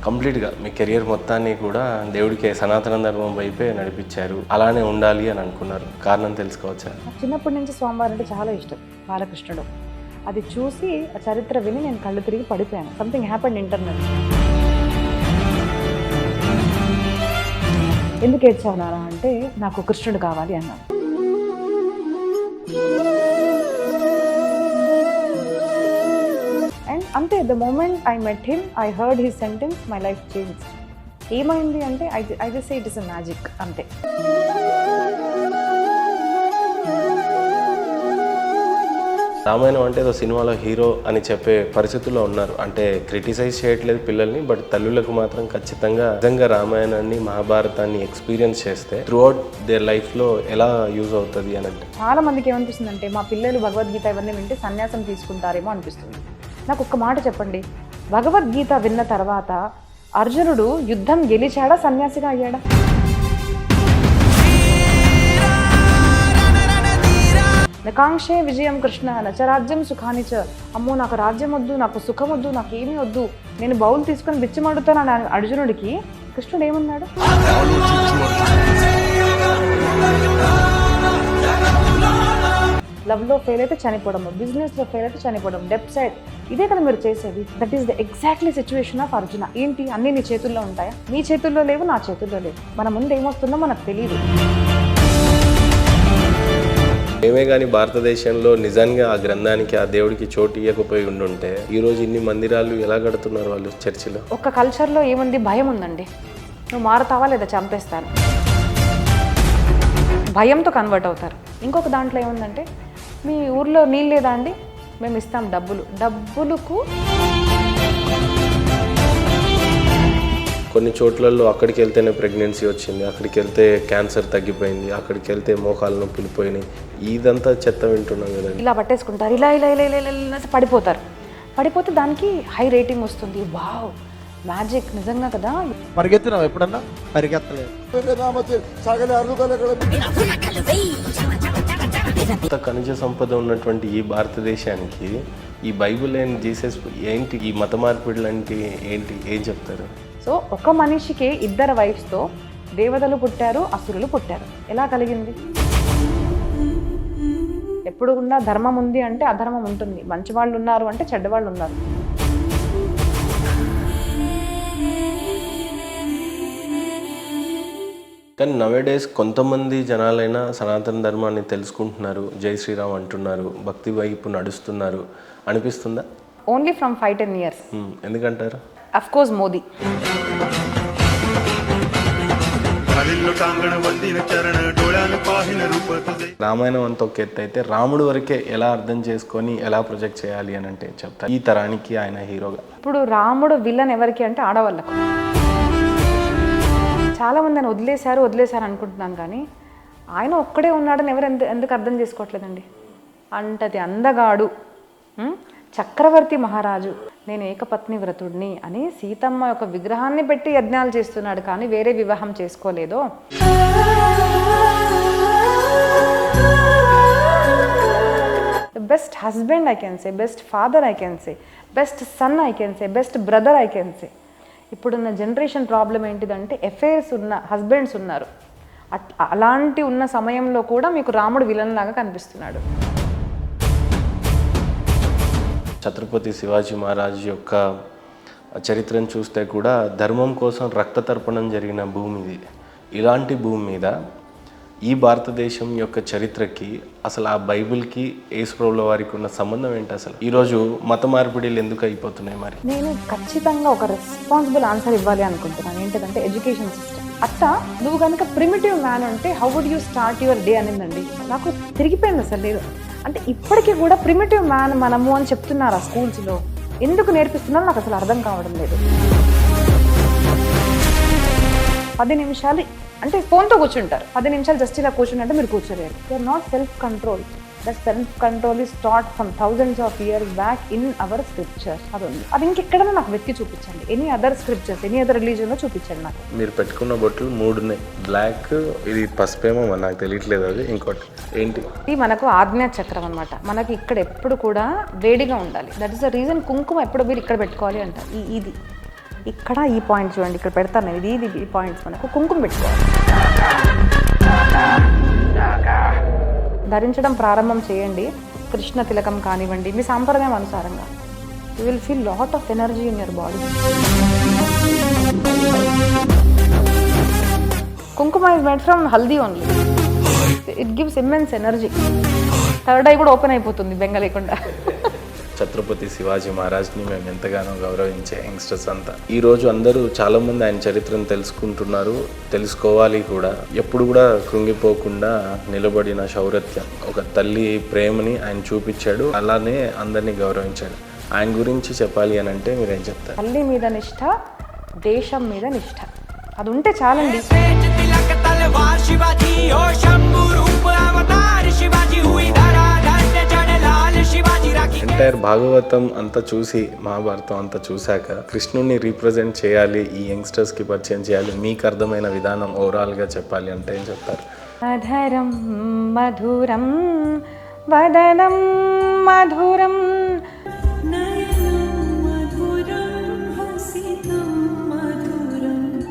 కంప్లీట్గా మీ కెరియర్ మొత్తాన్ని కూడా దేవుడికి సనాతన ధర్మం వైపే నడిపించారు, అలానే ఉండాలి అని అనుకున్నారు. కారణం తెలుసుకోవచ్చా? చిన్నప్పటి నుంచి స్వామివారు అంటే చాలా ఇష్టం, బాలకృష్ణుడు. అది చూసి ఆ చరిత్ర విని నేను కళ్ళు తిరిగి పడిపోయాను. Something happened internal. ఎందుకు ఏడ్చావునారా అంటే నాకు కృష్ణుడు కావాలి అన్నాను. అండ్ అంతే, the moment I met him, I heard his sentence, my life changed. ఏమైంది అంటే I just say it is a magic, అంతే. రామాయణం అంటే ఏదో సినిమాలో హీరో అని చెప్పే పరిస్థితుల్లో ఉన్నారు. అంటే క్రిటిసైజ్ చేయట్లేదు పిల్లల్ని, బట్ తల్లులకు మాత్రం ఖచ్చితంగా నిజంగా రామాయణాన్ని మహాభారతాన్ని ఎక్స్పీరియన్స్ చేస్తే త్రూ అవుట్ దేర్ లైఫ్లో ఎలా యూజ్ అవుతుంది అని అంటే చాలా మందికి ఏమనిపిస్తుంది అంటే మా పిల్లలు భగవద్గీత ఇవన్నీ వింటే సన్యాసం తీసుకుంటారేమో అనిపిస్తుంది. నాకు ఒక్క మాట చెప్పండి, భగవద్గీత విన్న తర్వాత అర్జునుడు యుద్ధం గెలిచాడా, సన్యాసిగా అయ్యాడా? నకాంక్షే విజయం కృష్ణ నచరాజ్యం సుఖానిచ. అమ్మో నాకు రాజ్యం వద్దు, నాకు సుఖం వద్దు, నాకు ఏమీ వద్దు, నేను బౌల్ తీసుకొని బిచ్చమడుతాను అని అర్జునుడికి కృష్ణుడు ఏమన్నాడు? లవ్లో ఫెయిల్ అయితే చనిపోవడం, బిజినెస్లో ఫెయిల్ అయితే చనిపోవడం, డెప్ సైడ్, ఇదే కదా మీరు చేసేది. That is the exactly situation of Arjuna. ఏంటి అన్నీ నీ చేతుల్లో ఉంటాయా? నీ చేతుల్లో లేవు, నా చేతుల్లో లేవు. మన ముందు ఏమొస్తుందో మనకు తెలియదు. ఏమే కానీ భారతదేశంలో నిజంగా ఆ గ్రంథానికి ఆ దేవుడికి చోటు ఇవ్వకపోయి ఉండుంటే ఈరోజు ఇన్ని మందిరాలు ఎలా కడుతున్నారు వాళ్ళు చర్చిలో? ఒక కల్చర్లో ఏముంది, భయం ఉందండి. నువ్వు మారుతావా లేదా చంపేస్తాను, భయంతో కన్వర్ట్ అవుతారు. ఇంకొక దాంట్లో ఏముందంటే మీ ఊర్లో నీళ్ళు లేదా అండి, మేము ఇస్తాం డబ్బులకు. కొన్ని చోట్లలో అక్కడికి వెళ్తేనే ప్రెగ్నెన్సీ వచ్చింది, అక్కడికి వెళ్తే క్యాన్సర్ తగ్గిపోయింది, అక్కడికి వెళ్తే మోకాలు నొప్పులు పోయినాయి. ఇదంతా చెత్త వింటున్నాం కదండి. ఇలా పట్టేసుకుంటారు, ఇలా ఇలా ఇలా ఇలా ఇలా పడిపోతారు. పడిపోతే దానికి హై రేటింగ్ వస్తుంది. వావ్, మ్యాజిక్ నిజంగా కదా. పరిగెత్తినావు ఎప్పుడన్నా? పరిగెత్తలేదు. అంత ఖనిజ సంపద ఉన్నటువంటి ఈ భారతదేశానికి ఈ బైబిల్ అండ్ జీసస్ ఏంటి, ఈ మత మార్పిడులు అంటే ఏంటి, ఏం చెప్తారు? సో ఒక మనిషికి 2 వైఫ్స్తో దేవతలు పుట్టారు, అసురులు పుట్టారు. ఎలా కలిగింది? ఎప్పుడు కూడా ధర్మం ఉంది అంటే అధర్మం ఉంటుంది, మంచి వాళ్ళు ఉన్నారు అంటే చెడ్డవాళ్ళు ఉన్నారు. కానీ నవేడేస్ కొంతమంది జనాలైనా సనాతన ధర్మాన్ని తెలుసుకుంటున్నారు, జై శ్రీరామ్ అంటున్నారు, భక్తి వైపు నడుస్తున్నారు అనిపిస్తుందా? Only from 5-10 years. ఎందుకంటారు? Of course Modi. రామాయణం అంత ఒక ఎత్తు అయితే రాముడు వరకే ఎలా అర్థం చేసుకొని ఎలా ప్రొజెక్ట్ చేయాలి అని అంటే చెప్తారు ఈ తరానికి ఆయన హీరోగా. ఇప్పుడు రాముడు విలన్ ఎవరికి అంటే ఆడవాళ్ళకు. చాలామంది ఆయన వదిలేశారు అనుకుంటున్నాను, కానీ ఆయన ఒక్కడే ఉన్నాడని ఎవరు ఎందుకు అర్థం చేసుకోవట్లేదండి. అంటది అందగాడు చక్రవర్తి మహారాజు, నేను ఏకపత్ని వ్రతుడిని అని సీతమ్మ యొక్క విగ్రహాన్ని పెట్టి యజ్ఞాలు చేస్తున్నాడు, కానీ వేరే వివాహం చేసుకోలేదో. Best husband I can say, best father I can say, best son I can say, best brother I can say. ఇప్పుడున్న జనరేషన్ ప్రాబ్లం ఏంటిదంటే ఎఫైర్స్ ఉన్న హస్బెండ్స్ ఉన్నారు. అలాంటి ఉన్న సమయంలో కూడా మీకు రాముడు విలన్ లాగా కనిపిస్తున్నాడు. ఛత్రపతి శివాజీ మహారాజ్ యొక్క చరిత్రను చూస్తే కూడా ధర్మం కోసం రక్త తర్పణం జరిగిన భూమి ఇది. ఇలాంటి భూమి మీద ఈ భారతదేశం యొక్క చరిత్రకి అసలు ఆ బైబిల్కి యేసుప్రభుల వారికి ఉన్న సంబంధం ఏంటి? అసలు ఈరోజు మత మార్పిడిలు ఎందుకు అయిపోతున్నాయి? మరి నేను ఖచ్చితంగా ఒక రెస్పాన్సిబుల్ ఆన్సర్ ఇవ్వాలి అనుకుంటున్నాను. ఏంటంటే ఎడ్యుకేషన్ సిస్టమ్. అట్టా నువ్వు కనుక ప్రిమిటివ్ మ్యాన్ అంటే how would you start your day అనిందండి. నాకు తిరిగిపోయింది అసలు. లేదు అంటే ఇప్పటికీ కూడా ప్రిమిటివ్ మ్యాన్ మనము అని చెప్తున్నారు ఆ స్కూల్స్లో. ఎందుకు నేర్పిస్తున్నారో నాకు అసలు అర్థం కావడం లేదు. 10 నిమిషాలు అంటే ఫోన్తో కూర్చుంటారు, 10 నిమిషాలు జస్ట్ ఇలా కూర్చుంటే మీరు కూర్చోలేరు. They are not self control. That self control is taught from thousands of years back in our scriptures. అది ఉంది. అది ఇంకెక్కడైనా నాకు వెతికి చూపించండి. Any other scriptures, any other రిలీజియన్లో చూపించండి నాకు. మీరు పెట్టుకున్న బొట్లు 3 ఉన్నాయి. బ్లాక్, ఇది పసుపేమో నాకు తెలియట్లేదు, అది ఇంకోటి ఏంటి? ఇది మనకు ఆజ్ఞా చక్రం అనమాట. మనకి ఇక్కడ ఎప్పుడు కూడా వేడిగా ఉండాలి. దట్ ఈస్ ద రీజన్ కుంకుమ ఎప్పుడు మీరు ఇక్కడ పెట్టుకోవాలి అంటారు. ఇది ఇక్కడ ఈ పాయింట్ చూడండి, ఇక్కడ పెడతాను నేను, ఇది ఈ పాయింట్స్ మనకు కుంకుమ పెట్టుకోవాలి. ధరించడం ప్రారంభం చేయండి. కృష్ణ తిలకం కానివ్వండి, మీ సాంప్రదాయం అనుసారంగా you will feel lot of energy in your body. Kumkuma is made from haldi only. It gives immense energy. Third eye కూడా ఓపెన్ అయిపోతుంది బెంగ లేకుండా. ఛత్రపతి శివాజీ మహారాజ్ని మేము ఎంతగానో గౌరవించే యంగ్స్టర్స్ అంతా ఈరోజు అందరూ చాలామంది ఆయన చరిత్రను తెలుసుకుంటున్నారు, తెలుసుకోవాలి కూడా. ఎప్పుడు కూడా కృంగిపోకుండా నిలబడిన శౌర్యత్యం, ఒక తల్లి ప్రేమని ఆయన చూపించాడు, అలానే అందరినీ గౌరవించాడు. ఆయన గురించి చెప్పాలి అని అంటే మీరేం చెప్తారు? తల్లి మీద నిష్ఠ, దేశం మీద నిష్ఠ, అది ఉంటే చాలండి. ఎంటైర్ భాగవతం అంతా చూసి, మహాభారతం అంతా చూశాక కృష్ణుడిని రీప్రజెంట్ చేయాలి, ఈ యంగ్స్టర్స్కి పరిచయం చేయాలి, మీకు అర్థమైన విధానం ఓవరాల్గా చెప్పాలి అంటే ఏం చెప్తారు? అధరం మధురం వదనం మధురం